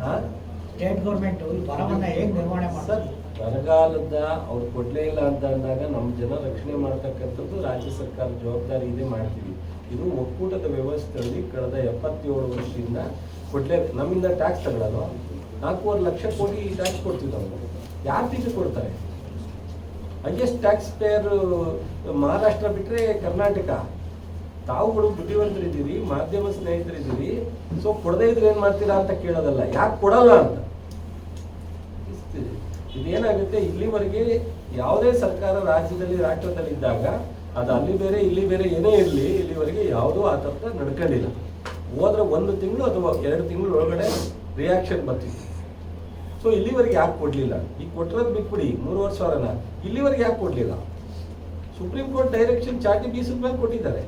State government ಬರವನ್ನ ಹೇಗೆ ನಿರ್ವಹಣೆ ಮಾಡ್ತಾರೆ? ಬರಗಾಲದ ಅವ್ರು ಕೊಡ್ಲೇ ಇಲ್ಲ ಅಂತ ಅಂದಾಗ ನಮ್ಮ ಜನ ರಕ್ಷಣೆ ಮಾಡ್ತಕ್ಕಂಥದ್ದು ರಾಜ್ಯ ಸರ್ಕಾರ ಜವಾಬ್ದಾರಿ ಇದೆ, ಮಾಡ್ತೀವಿ. ಇದು ಒಕ್ಕೂಟದ ವ್ಯವಸ್ಥೆಯಲ್ಲಿ ಕಳೆದ 77 ವರ್ಷದಿಂದ ನಮ್ಮಿಂದ ಟ್ಯಾಕ್ಸ್ ತಗೊಳ್ಳೋದು 4.5 ಲಕ್ಷ ಕೋಟಿ ಟ್ಯಾಕ್ಸ್ ಕೊಡ್ತೀವಿ ನಾವು. ಯಾರು ತಿಂದು ಕೊಡ್ತಾರೆ? ಹೈಯೆಸ್ಟ್ ಟ್ಯಾಕ್ಸ್ ಪೇಯರ್ ಮಹಾರಾಷ್ಟ್ರ ಬಿಟ್ಟರೆ ಕರ್ನಾಟಕ. ತಾವುಗಳು ಬುದ್ಧಿವಂತರಿದ್ದೀರಿ, ಮಾಧ್ಯಮ ಸ್ನೇಹಿತರಿದ್ದೀರಿ, ಸೊ ಕೊಡದೇ ಇದ್ರೆ ಏನು ಮಾಡ್ತೀರಾ ಅಂತ ಕೇಳೋದಲ್ಲ, ಯಾಕೆ ಕೊಡಲ್ಲ ಅಂತ. ಇದೇನಾಗುತ್ತೆ, ಇಲ್ಲಿವರೆಗೆ ಯಾವುದೇ ಸರ್ಕಾರ ರಾಷ್ಟ್ರದಲ್ಲಿದ್ದಾಗ ಅದು ಅಲ್ಲಿ ಬೇರೆ ಇಲ್ಲಿ ಬೇರೆ ಏನೇ ಇರಲಿ, ಇಲ್ಲಿವರೆಗೆ ಯಾವುದೂ ಆ ಥರ ನಡ್ಕೊಂಡಿಲ್ಲ. ಹೋದ್ರೆ 1 ತಿಂಗಳು ಅಥವಾ 2 ತಿಂಗಳು ಒಳಗಡೆ ರಿಯಾಕ್ಷನ್ ಬರ್ತಿತ್ತು. ಸೊ ಇಲ್ಲಿವರೆಗೆ ಯಾಕೆ ಕೊಡಲಿಲ್ಲ? ಈಗ ಕೊಟ್ಟಿರೋದು ಬಿಟ್ಬಿಡಿ 3,000 ಇಲ್ಲಿವರೆಗೆ ಯಾಕೆ ಕೊಡಲಿಲ್ಲ? ಸುಪ್ರೀಂ ಕೋರ್ಟ್ ಡೈರೆಕ್ಷನ್ ಚಾಟಿ ಬೀಸದ ಮೇಲೆ ಕೊಟ್ಟಿದ್ದಾರೆ.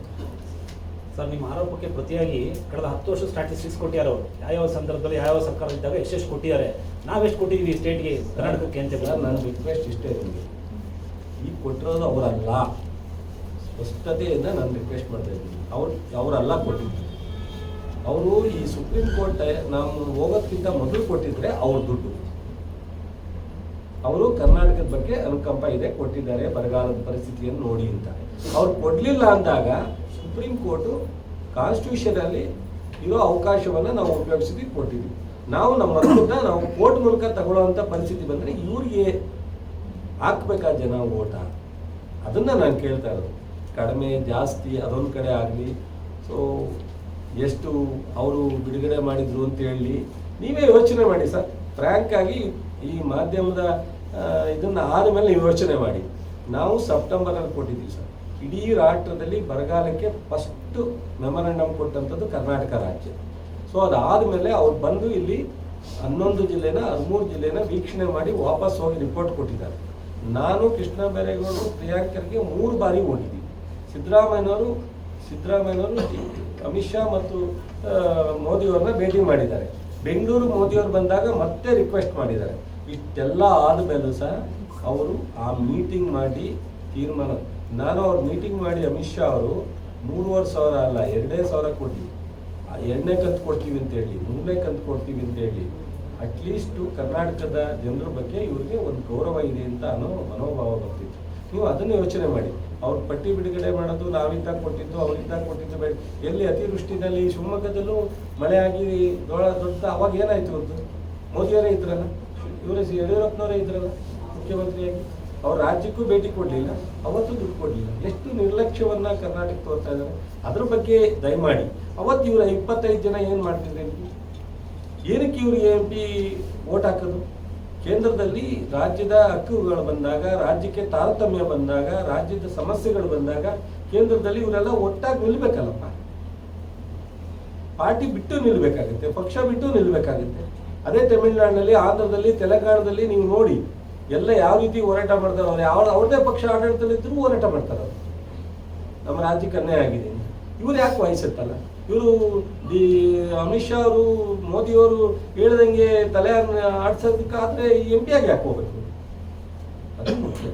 ಸರ್, ನಿಮ್ಮ ಆರೋಪಕ್ಕೆ ಪ್ರತಿಯಾಗಿ ಕಳೆದ 10 ವರ್ಷ ಸ್ಟ್ಯಾಟಿಸ್ಟಿಕ್ಸ್ ಕೊಟ್ಟಿದ್ದಾರೆ ಅವರು. ಯಾವ ಸಂದರ್ಭದಲ್ಲಿ ಯಾವ ಸರ್ಕಾರ ಇದ್ದಾಗ ಎಷ್ಟೆಷ್ಟು ಕೊಟ್ಟಿದ್ದಾರೆ, ನಾವೆಷ್ಟು ಕೊಟ್ಟಿದ್ದೀವಿ ಸ್ಟೇಟ್ಗೆ, ಕರ್ನಾಟಕಕ್ಕೆ ಅಂತ. ನನ್ನ ರಿಕ್ವೆಸ್ಟ್ ಇಷ್ಟೇ ನಿಮಗೆ, ಈಗ ಕೊಟ್ಟಿರೋದು ಅವರಲ್ಲ, ಸ್ಪಷ್ಟತೆಯಿಂದ ನಾನು ರಿಕ್ವೆಸ್ಟ್ ಮಾಡ್ತಾ ಇದ್ದೀನಿ. ಅವರಲ್ಲ ಕೊಟ್ಟಿದ್ದು. ಅವರು ಈ ಸುಪ್ರೀಂ ಕೋರ್ಟ್ ನಾವು ಹೋಗೋದಕ್ಕಿಂತ ಮೊದಲು ಕೊಟ್ಟಿದ್ರೆ ಅವ್ರ ದುಡ್ಡು. ಅವರು ಕರ್ನಾಟಕದ ಬಗ್ಗೆ ಅನುಕಂಪ ಇದೆ, ಕೊಟ್ಟಿದ್ದಾರೆ, ಬರಗಾಲದ ಪರಿಸ್ಥಿತಿಯನ್ನು ನೋಡಿ ಅಂತ. ಅವ್ರು ಕೊಡಲಿಲ್ಲ ಅಂದಾಗ ಸುಪ್ರೀಂ ಕೋರ್ಟು ಕಾನ್ಸ್ಟಿಟ್ಯೂಷನ್ ಅಲ್ಲಿ ಇರೋ ಅವಕಾಶವನ್ನು ನಾವು ಉಪಯೋಗಿಸಿದ್ವಿ, ಕೊಟ್ಟಿದ್ವಿ. ನಾವು ನಮ್ಮ ದುಡ್ಡನ್ನ ನಾವು ಕೋರ್ಟ್ ಮೂಲಕ ತಗೊಳ್ಳೋವಂಥ ಪರಿಸ್ಥಿತಿ ಬಂದರೆ ಇವ್ರಿಗೆ ಹಾಕ್ಬೇಕಾ ಜನ ಓಟ? ಅದನ್ನು ನಾನು ಕೇಳ್ತಾ ಇರೋದು. ಕಡಿಮೆ ಜಾಸ್ತಿ ಅದೊಂದು ಕಡೆ ಆಗಲಿ, ಸೊ ಎಷ್ಟು ಅವರು ಬಿಡುಗಡೆ ಮಾಡಿದ್ರು ಅಂತ ಹೇಳಿ ನೀವೇ ಯೋಚನೆ ಮಾಡಿ ಸರ್. ಫ್ರ್ಯಾಂಕ್ ಆಗಿ ಈ ಮಾಧ್ಯಮದ ಇದನ್ನು ಆದಮೇಲೆ ನೀವು ಯೋಚನೆ ಮಾಡಿ. ನಾವು ಸೆಪ್ಟೆಂಬರಲ್ಲಿ ಕೊಟ್ಟಿದ್ದೀವಿ ಸರ್. ಇಡೀ ರಾಷ್ಟ್ರದಲ್ಲಿ ಬರಗಾಲಕ್ಕೆ ಫಸ್ಟ್ ಮೆಮೊರಂಡಮ್ ಕೊಟ್ಟಂಥದ್ದು ಕರ್ನಾಟಕ ರಾಜ್ಯ. ಸೊ ಅದಾದಮೇಲೆ ಅವ್ರು ಬಂದು ಇಲ್ಲಿ 11 ಜಿಲ್ಲೆನ 13 ಜಿಲ್ಲೆನ ವೀಕ್ಷಣೆ ಮಾಡಿ ವಾಪಸ್ ಹೋಗಿ ರಿಪೋರ್ಟ್ ಕೊಟ್ಟಿದ್ದಾರೆ. ನಾನು ಕೃಷ್ಣ ಬೈರೇಗೌಡರು ಪ್ರಿಯಾಂಕರ್ಗೆ 3 ಬಾರಿ ಹೋಗಿದ್ದೀವಿ. ಸಿದ್ದರಾಮಯ್ಯನವರು ಅಮಿತ್ ಶಾ ಮತ್ತು ಮೋದಿಯವ್ರನ್ನ ಭೇಟಿ ಮಾಡಿದ್ದಾರೆ. ಬೆಂಗಳೂರು ಮೋದಿಯವರು ಬಂದಾಗ ಮತ್ತೆ ರಿಕ್ವೆಸ್ಟ್ ಮಾಡಿದ್ದಾರೆ. ಇಷ್ಟೆಲ್ಲ ಆದಮೇಲೂ ಸಹ ಅವರು ಆ ಮೀಟಿಂಗ್ ಮಾಡಿ ತೀರ್ಮಾನ, ನಾನು ಅವ್ರು ಮೀಟಿಂಗ್ ಮಾಡಿ ಅಮಿತ್ ಶಾ ಅವರು 3,500 ಅಲ್ಲ 2,000 ಕೊಡ್ತೀವಿ, 2ನೇ ಕಂತು ಕೊಡ್ತೀವಿ ಅಂತೇಳಿ, 3ನೇ ಕಂತು ಕೊಡ್ತೀವಿ ಅಂತೇಳಿ, ಅಟ್ಲೀಸ್ಟು ಕರ್ನಾಟಕದ ಜನರ ಬಗ್ಗೆ ಇವ್ರಿಗೆ ಒಂದು ಗೌರವ ಇದೆ ಅಂತ ಅನ್ನೋ ಮನೋಭಾವ ಬರ್ತಿತ್ತು. ನೀವು ಅದನ್ನು ಯೋಚನೆ ಮಾಡಿ. ಅವ್ರ ಪಟ್ಟಿ ಬಿಡುಗಡೆ ಮಾಡೋದು, ನಾವಿದ್ದಾಗ ಕೊಟ್ಟಿದ್ದು ಅವರಿದ್ದಾಗ ಕೊಟ್ಟಿದ್ದು ಬೇಡ. ಎಲ್ಲಿ ಅತಿವೃಷ್ಟಿನಲ್ಲಿ ಶಿವಮೊಗ್ಗದಲ್ಲೂ ಮಳೆ ಆಗಿ ದೊಡ್ಡ ಅವಾಗ ಏನಾಯ್ತು ಅಂತ ಮೋದಿಯವರೇ ಇದ್ರಲ್ಲ, ಯಡಿಯೂರಪ್ಪನವರೇ ಇದ್ರಲ್ಲ ಮುಖ್ಯಮಂತ್ರಿಯಾಗಿ. ಅವ್ರ ರಾಜ್ಯಕ್ಕೂ ಭೇಟಿ ಕೊಡಲಿಲ್ಲ, ಅವತ್ತು ದುಡ್ಡು ಕೊಡಲಿಲ್ಲ. ಎಷ್ಟು ನಿರ್ಲಕ್ಷ್ಯವನ್ನು ಕರ್ನಾಟಕ ತೋರ್ತಾ ಇದ್ದಾರೆ, ಅದ್ರ ಬಗ್ಗೆ ದಯಮಾಡಿ. ಅವತ್ತು ಇವರ 25 ಜನ ಏನು ಮಾಡ್ತಿದ್ರೆ, ಏನಕ್ಕೆ ಇವ್ರಿಗೆ MP ವೋಟ್ ಹಾಕೋದು? ಕೇಂದ್ರದಲ್ಲಿ ರಾಜ್ಯದ ಹಕ್ಕುಗಳು ಬಂದಾಗ, ರಾಜ್ಯಕ್ಕೆ ತಾರತಮ್ಯ ಬಂದಾಗ, ರಾಜ್ಯದ ಸಮಸ್ಯೆಗಳು ಬಂದಾಗ ಕೇಂದ್ರದಲ್ಲಿ ಇವರೆಲ್ಲ ಒಟ್ಟಾಗಿ ನಿಲ್ಬೇಕಲ್ಲಪ್ಪ. ಪಾರ್ಟಿ ಬಿಟ್ಟು ನಿಲ್ಬೇಕಾಗುತ್ತೆ, ಪಕ್ಷ ಬಿಟ್ಟು ನಿಲ್ಬೇಕಾಗುತ್ತೆ. ಅದೇ ತಮಿಳುನಾಡಿನಲ್ಲಿ, ಆಂಧ್ರದಲ್ಲಿ, ತೆಲಂಗಾಣದಲ್ಲಿ ನೀವು ನೋಡಿ ಎಲ್ಲ ಯಾವ ರೀತಿ ಹೋರಾಟ ಮಾಡ್ತಾರೆ. ಅವ್ರದೇ ಪಕ್ಷ ಆಡಳಿತದಲ್ಲಿದ್ದರೂ ಹೋರಾಟ ಮಾಡ್ತಾರೆ. ಅವರು ನಮ್ಮ ರಾಜ್ಯಕ್ಕೆ ಅನ್ಯಾಯ ಆಗಿದೆ, ಇವ್ರು ಯಾಕೆ ವಹಿಸುತ್ತಲ್ಲ? ಇವರು ಅಮಿತ್ ಶಾ ಅವರು ಮೋದಿಯವರು ಹೇಳ್ದಂಗೆ ತಲೆ ಆಡ್ಸೋದಕ್ಕಾದ್ರೆ MP ಆಗಿ ಯಾಕೆ ಹೋಗ್ಬೇಕು? ಅದು ಮುಖ್ಯ.